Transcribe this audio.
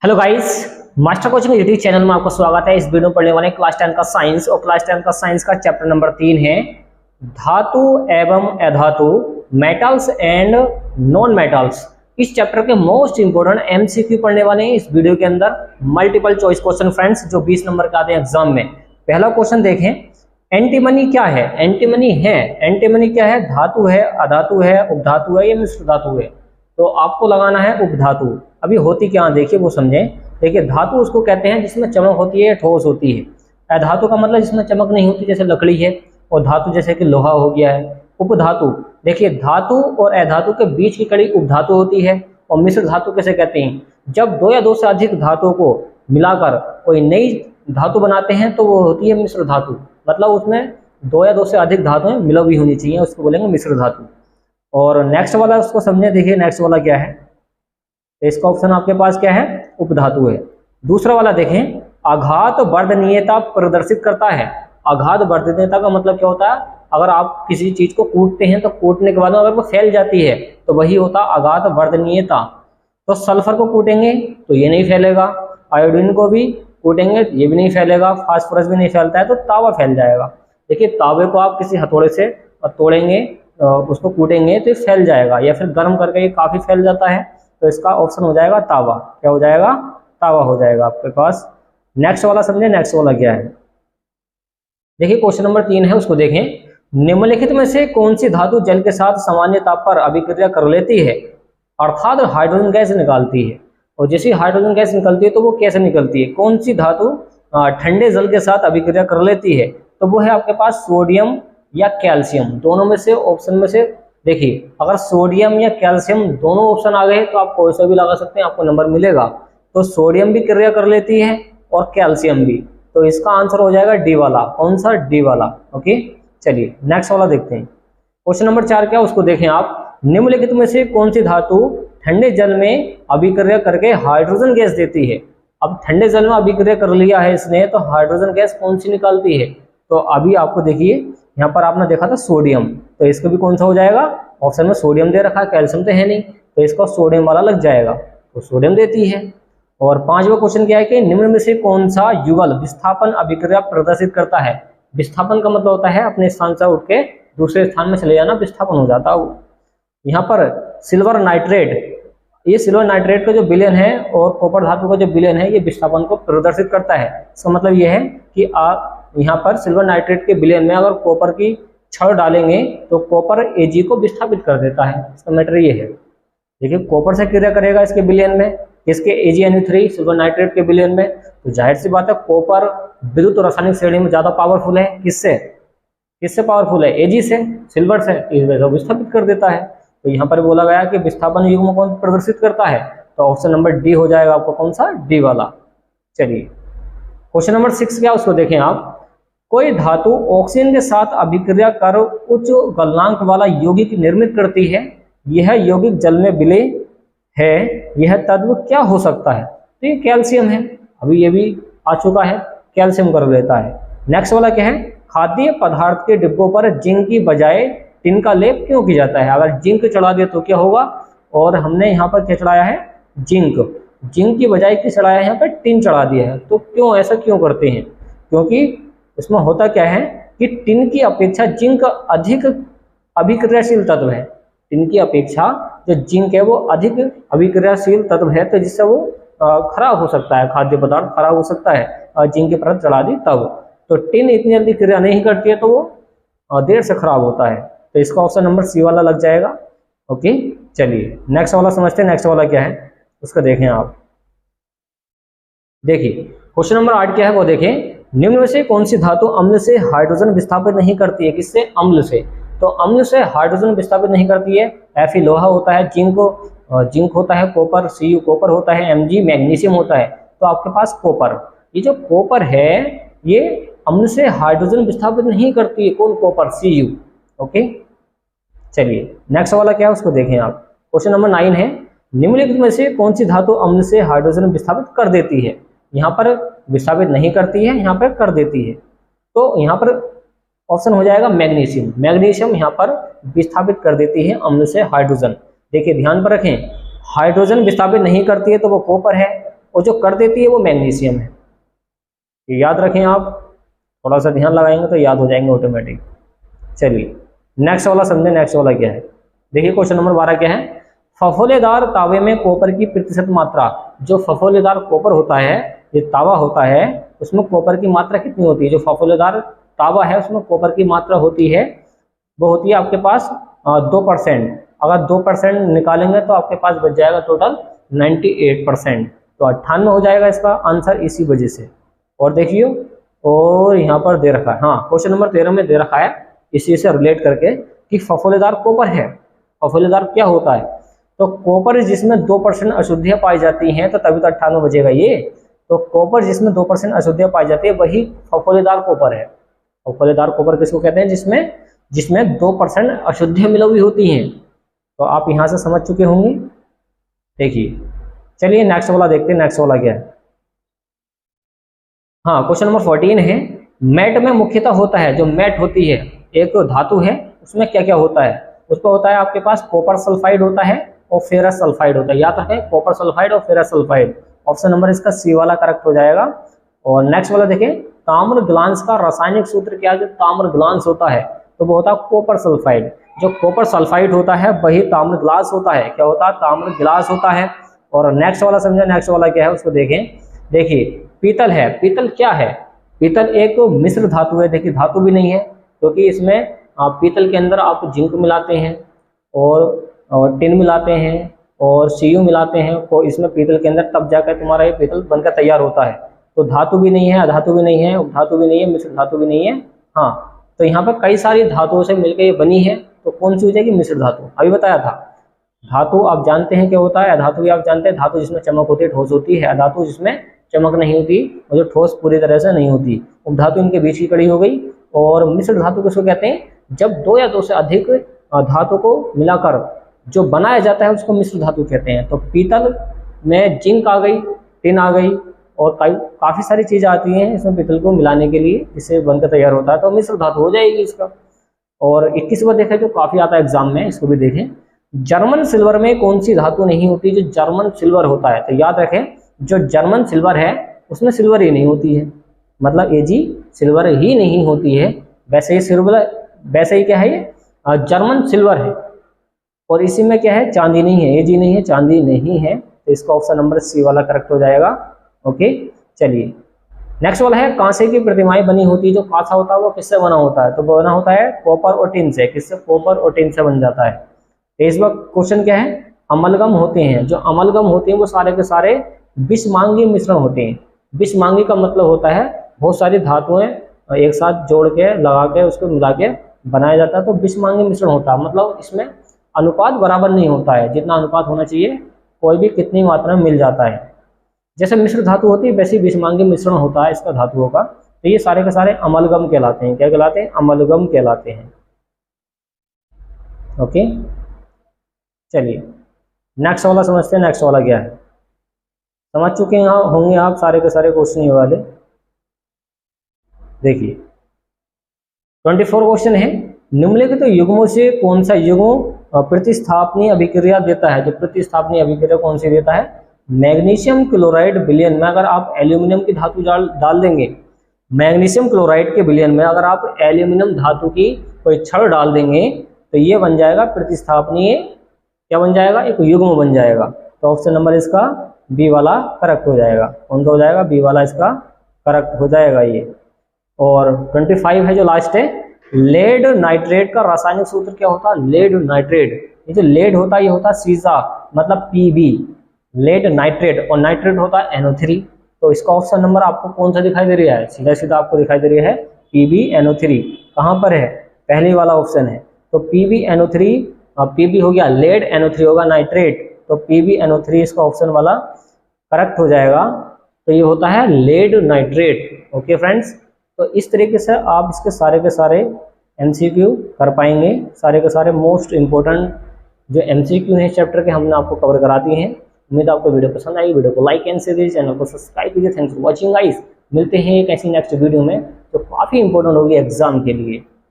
Hello guys, master coaching YouTube channel में आपका स्वागत है। इस वीडियो में पढ़ने वाले क्लास 10 का साइंस और क्लास 10 का साइंस का चैप्टर नंबर 3 है धातु एवं अधातु, मेटल्स एंड नॉन मेटल्स। इस चैप्टर के मोस्ट इंपोर्टेंट एमसीक्यू पढ़ने वाले हैं इस वीडियो के अंदर। मल्टीपल चॉइस क्वेश्चन फ्रेंड्स, जो 20 नंबर के आते हैं एग्जाम में। पहला क्वेश्चन देखें, एंटीमनी क्या है? एंटीमनी क्या है? धातु है, अधातु है, उपधातु है या मिश्र धातु है? तो आपको लगाना है उपधातु। अभी होती क्या देखिए, वो समझें। देखिए, धातु उसको कहते हैं जिसमें चमक होती है, ठोस होती है। अधातु का मतलब जिसमें चमक नहीं होती, जैसे लकड़ी है, और धातु जैसे कि लोहा हो गया है। उपधातु, देखिए धातु और अधातु के बीच की कड़ी उपधातु होती है। और मिश्र धातु कैसे कहते हैं? जब दो या दो से अधिक धातुओं को मिलाकर कोई नई धातु बनाते हैं तो वो होती है मिश्र धातु। मतलब उसमें दो या दो से अधिक धातुएं मिली हुई होनी चाहिए, उसको बोलेंगे मिश्र धातु। और नेक्स्ट वाला उसको समझे। देखिए नेक्स्ट वाला क्या है, तो इसका ऑप्शन आपके पास क्या है? उपधातु है। दूसरा वाला देखें, आघात वर्धनीयता प्रदर्शित करता है। आघात वर्धनीयता का मतलब क्या होता है? अगर आप किसी चीज को कूटते हैं तो कूटने के बाद अगर वो फैल जाती है तो वही होता है आघात वर्धनीयता। तो सल्फर को कूटेंगे तो ये नहीं फैलेगा, आयोडीन को भी कूटेंगे तो ये भी नहीं फैलेगा, फास्फोरस भी नहीं फैलता है तो तावा फैल जाएगा। देखिए, तावे को आप किसी हथौड़े से तोड़ेंगे, उसको कूटेंगे तो ये फैल जाएगा, या फिर गर्म करके ये काफी फैल जाता है। तो इसका ऑप्शन हो जाएगा तावा। क्या हो जाएगा? तावा हो जाएगा आपके पास। नेक्स्ट वाला समझे, नेक्स्ट वाला क्या है। देखिए क्वेश्चन नंबर 3 है, उसको देखें। निम्नलिखित में से कौन सी धातु जल के साथ सामान्य ताप पर अभिक्रिया कर लेती है, अर्थात हाइड्रोजन गैस निकालती है? और जैसे हाइड्रोजन गैस निकलती है तो वो कैसे निकलती है? कौन सी धातु ठंडे जल के साथ अभिक्रिया कर लेती है? तो वो है आपके पास सोडियम या कैल्शियम। दोनों में से ऑप्शन में से देखिए, अगर सोडियम या कैल्शियम दोनों ऑप्शन आ गए तो आप कोई सा भी लगा सकते हैं, आपको नंबर मिलेगा। तो सोडियम भी क्रिया कर लेती है और कैल्शियम भी। तो इसका आंसर हो जाएगा डी वाला। कौन सा? डी वाला। ओके, चलिए नेक्स्ट वाला देखते हैं। क्वेश्चन नंबर 4 क्या, उसको देखें आप। निम्नलिखित में से कौन सी धातु ठंडे जल में अभिक्रिया करके हाइड्रोजन गैस देती है? अब ठंडे जल में अभिक्रिया कर लिया है इसने, तो हाइड्रोजन गैस कौन सी निकालती है? तो अभी आपको देखिए, यहाँ पर आपने देखा था सोडियम, तो इसका भी कौन सा हो जाएगा? ऑप्शन में सोडियम दे रखा है, कैल्शियम तो है नहीं, तो इसका सोडियम वाला लग जाएगा। तो सोडियम देती है। और 5वां क्वेश्चन क्या है कि निम्न में से कौन सा युगल विस्थापन अभिक्रिया प्रदर्शित करता है? विस्थापन का मतलब होता है अपने स्थान से उठ के दूसरे स्थान में चले जाना, विस्थापन हो जाता है। यहाँ पर सिल्वर नाइट्रेट, ये सिल्वर नाइट्रेट का जो विलयन है और कॉपर धातु का जो विलयन है, ये विस्थापन को प्रदर्शित करता है। इसका मतलब ये है कि आप यहाँ पर सिल्वर नाइट्रेट के विलयन में अगर कॉपर की छड़ डालेंगे तो कॉपर एजी को विस्थापित कर देता है। इसका मैटर ये है। देखिए, कॉपर से क्रिया करेगा इसके विलयन में, इसके AgNO3 सिल्वर नाइट्रेट के विलयन में, तो जाहिर सी बात है कॉपर विद्युत और रासायनिक श्रेणी में ज्यादा पावरफुल है। किससे पावरफुल है? Ag से, सिल्वर से। इस वजह से विस्थापित कर देता है। तो यहाँ पर बोला गया कि विस्थापन युग्म कौन प्रदर्शित करता है? तो ऑप्शन नंबर डी हो जाएगा आपको। कौन सा? डी वाला। चलिए क्वेश्चन नंबर 6 क्या, उसको देखें आप। कोई धातु ऑक्सीजन के साथ अभिक्रिया कर उच्च गलनांक वाला यौगिक निर्मित करती है, यह यौगिक जल में विलय है, यह तत्व क्या हो सकता है? तो ये कैल्शियम है। अभी ये भी आ चुका है, कैल्शियम कर लेता है। नेक्स्ट वाला क्या है, खाद्य पदार्थ के डिब्बों पर जिंक की बजाय टिन का लेप क्यों किया जाता है? अगर जिंक चढ़ा दिया तो क्या होगा? और हमने यहाँ पर क्या चढ़ाया है? जिंक की बजाय क्या चढ़ाया है? यहाँ पर टिन चढ़ा दिया है। तो क्यों, ऐसा क्यों करते हैं? क्योंकि इसमें होता क्या है कि टिन की अपेक्षा जिंक अधिक अभिक्रियाशील तत्व है। टिन की अपेक्षा जो जिंक है वो अधिक अभिक्रियाशील तत्व है, तो जिससे वो खराब हो सकता है, खाद्य पदार्थ खराब हो सकता है। जिंक की परत चढ़ा दी तब। तो टिन इतनी जल्दी क्रिया नहीं करती है तो वो देर से खराब होता है। तो इसका ऑप्शन नंबर सी वाला लग जाएगा। ओके, चलिए नेक्स्ट वाला समझते हैं। नेक्स्ट वाला क्या है उसका देखें आप। देखिए क्वेश्चन नंबर 8 क्या है वो देखें। निम्न में से कौन सी धातु अम्ल से हाइड्रोजन विस्थापित नहीं करती है? किससे? अम्ल से। तो अम्ल से हाइड्रोजन विस्थापित नहीं करती है। Fe लोहा होता है, जिंक होता है, कॉपर Cu कॉपर होता है, Mg मैग्नीशियम होता है। तो आपके पास कॉपर, ये जो कॉपर है ये अम्ल से हाइड्रोजन विस्थापित नहीं करती है। कौन? Copper, Cu। ओके, चलिए नेक्स्ट वाला क्या है उसको देखें आप। क्वेश्चन नंबर 9 है। निम्नलिखित में से कौन सी धातु अम्ल से हाइड्रोजन विस्थापित कर देती है? यहाँ पर विस्थापित नहीं करती है, यहाँ पर कर देती है। तो यहाँ पर ऑप्शन हो जाएगा मैग्नीशियम। मैग्नीशियम यहाँ पर विस्थापित कर देती है अम्ल से हाइड्रोजन। देखिए ध्यान पर रखें, हाइड्रोजन विस्थापित नहीं करती है तो वो कॉपर है, और जो कर देती है वो मैग्नीशियम है। ये याद रखें, आप थोड़ा सा ध्यान लगाएंगे तो याद हो जाएंगे ऑटोमेटिक। चलिए नेक्स्ट वाला समझे, नेक्स्ट वाला क्या है। देखिए क्वेश्चन नंबर 12 क्या है, फफोलेदार तावे में कॉपर की प्रतिशत मात्रा। जो फफोलेदार कॉपर होता है, ये तावा होता है, उसमें कॉपर की मात्रा कितनी होती है। जो फफोलेदार तावा है उसमें कॉपर की मात्रा होती है, वो होती है आपके पास 2%। अगर 2% निकालेंगे तो आपके पास बच जाएगा टोटल 98%। तो 98 हो जाएगा इसका आंसर इसी वजह से। और देखिए, और यहाँ पर दे रखा है, हाँ क्वेश्चन नंबर 13 में दे रखा है इसी से रिलेट करके कि फफोलेदार कॉपर है। फफोलेदार क्या होता है, तो कॉपर जिसमें 2% अशुद्धियां पाई जाती हैं, तो तभी तो 98 बजेगा ये। तो कॉपर जिसमें 2% अशुद्धियां पाई जाती है वही फफोलेदार कॉपर है। फफोलेदार कॉपर किसको कहते हैं, जिसमें 2% अशुद्धियां मिली हुई होती हैं। तो आप यहां से समझ चुके होंगे। देखिए चलिए नेक्स्ट वाला देखते हैं, नेक्स्ट वाला क्या है। हाँ क्वेश्चन नंबर 14 है, मैट में मुख्यतः होता है, जो मैट होती है एक धातु है, उसमें क्या क्या होता है। उसमें होता है आपके पास कॉपर सल्फाइड होता है और फेरस सल्फाइड होता है। याद रखें, कॉपर सल्फाइड और फेरस सल्फाइड। ऑप्शन नंबर इसका सी वाला करेक्ट हो जाएगा। और नेक्स्ट वाला देखें, ताम्र ग्लांस का रासायनिक सूत्र क्या है। जो ताम्र ग्लांस होता है तो वो होता है कॉपर सल्फाइड। जो कॉपर सल्फाइड होता है वही ताम्र ग्लास होता है। क्या होता है, ताम्र ग्लास होता है। और नेक्स्ट वाला समझे, नेक्स्ट वाला क्या है उसको देखें। देखिए पीतल है, पीतल क्या है, पीतल एक मिश्र धातु है। देखिए धातु भी नहीं है, क्योंकि इसमें पीतल के अंदर आप जिंक मिलाते हैं और टिन मिलाते हैं और सीयू मिलाते हैं, तो इसमें पीतल के अंदर तब जाकर तुम्हारा ये पीतल बनकर तैयार होता है। तो धातु भी नहीं है, अधातु भी नहीं है, उपधातु भी नहीं है, मिश्र धातु भी नहीं है। हाँ तो यहाँ पर कई सारी धातुओं से मिलकर ये बनी है, तो कौन सी हो जाएगी, मिश्र धातु। अभी बताया था। धातु आप जानते हैं क्या होता है, अधातु भी आप जानते हैं। धातु जिसमें चमक होती है, ठोस होती है। अधातु जिसमें चमक नहीं होती और जो ठोस पूरी तरह से नहीं होती। उपधातु इनके बीच की कड़ी हो गई। और मिश्र धातु किसको कहते हैं, जब 2 या 2 से अधिक धातु को मिलाकर जो बनाया जाता है उसको मिश्र धातु कहते हैं। तो पीतल में जिंक आ गई, टिन आ गई और काफ़ी सारी चीज़ें आती हैं इसमें पीतल को मिलाने के लिए, जिससे बनकर तैयार होता है, तो मिश्र धातु हो जाएगी इसका। और 21वां देखें जो काफ़ी आता है एग्जाम में, इसको भी देखें। जर्मन सिल्वर में कौन सी धातु नहीं होती। जो जर्मन सिल्वर होता है, तो याद रखें जो जर्मन सिल्वर है उसमें सिल्वर ही नहीं होती है, मतलब Ag सिल्वर ही नहीं होती है। वैसे ही सिल्वर, वैसे ही क्या है ये जर्मन सिल्वर है। और इसी में क्या है, चांदी नहीं है, Ag नहीं है, चांदी नहीं है। तो इसका ऑप्शन नंबर सी वाला करेक्ट हो जाएगा। ओके चलिए नेक्स्ट वाला है, कांसे की प्रतिमाएं बनी होती है। जो कांसा होता है वो किससे बना होता है, तो बना होता है कॉपर और टिन से। किससे, कॉपर और टिन से बन जाता है। तो इस वक्त क्वेश्चन क्या है, अमलगम होते हैं। जो अमलगम होते हैं वो सारे के सारे विषमांगी मिश्रण होते हैं। विषमांगी का मतलब होता है बहुत सारी धातुएं एक साथ जोड़ के लगा के उसको मिला के बनाया जाता है, तो विषमांगी मिश्रण होता है। मतलब इसमें अनुपात बराबर नहीं होता है, जितना अनुपात होना चाहिए कोई भी कितनी मात्रा में मिल जाता है। जैसे मिश्र धातु होती है वैसे विषमांगी मिश्रण होता है इसका धातुओं का। तो ये सारे के सारे अमलगम कहलाते हैं। क्या कहलाते हैं, अमलगम कहलाते हैं। ओके चलिए नेक्स्ट वाला समझते हैं। नेक्स्ट वाला क्या है, समझ चुके हैं होंगे आप सारे के सारे क्वेश्चन ये वाले। देखिए 24 क्वेश्चन है, निम्नलिखित युग्मों से कौन सा युग्म प्रतिस्थापनीय अभिक्रिया देता है। जो प्रतिस्थापनीय अभिक्रिया कौन सी देता है, मैग्नीशियम क्लोराइड विलयन में अगर आप एल्यूमिनियम की धातु डाल देंगे, मैग्नीशियम क्लोराइड के विलयन में अगर आप एल्यूमिनियम धातु की कोई छड़ डाल देंगे तो ये बन जाएगा प्रतिस्थापनीय, क्या बन जाएगा, एक युग्म बन जाएगा। तो ऑप्शन नंबर इसका बी वाला करेक्ट हो जाएगा। कौन सा हो जाएगा, बी वाला इसका करेक्ट हो जाएगा ये। और 25 है जो लास्ट है, लेड नाइट्रेट का रासायनिक सूत्र क्या होता है, लेड नाइट्रेट। ये जो लेड होता है ये होता है सीजा, मतलब Pb, लेड नाइट्रेट, और नाइट्रेट होता है NO3। तो इसका ऑप्शन नंबर आपको कौन सा दिखाई दे रहा है, सीधा सीधा आपको दिखाई दे रहा है PbNO3। कहाँ पर है, पहले वाला ऑप्शन है। तो PbNO3, Pb हो गया लेड, NO3 होगा नाइट्रेट, तो PbNO3 इसका ऑप्शन वाला करेक्ट हो जाएगा। तो ये होता है लेड नाइट्रेट। ओके फ्रेंड्स, तो इस तरीके से आप इसके सारे के सारे MCQ कर पाएंगे। सारे के सारे मोस्ट इंपॉर्टेंट जो MCQ हैं चैप्टर के हमने आपको कवर करा दिए हैं। उम्मीद आपको वीडियो पसंद आई। वीडियो को लाइक एंड शेयर कीजिए, चैनल को सब्सक्राइब कीजिए। Thanks for watching guys. मिलते हैं एक ऐसी नेक्स्ट वीडियो में जो काफ़ी इंपॉर्टेंट होगी एग्जाम के लिए।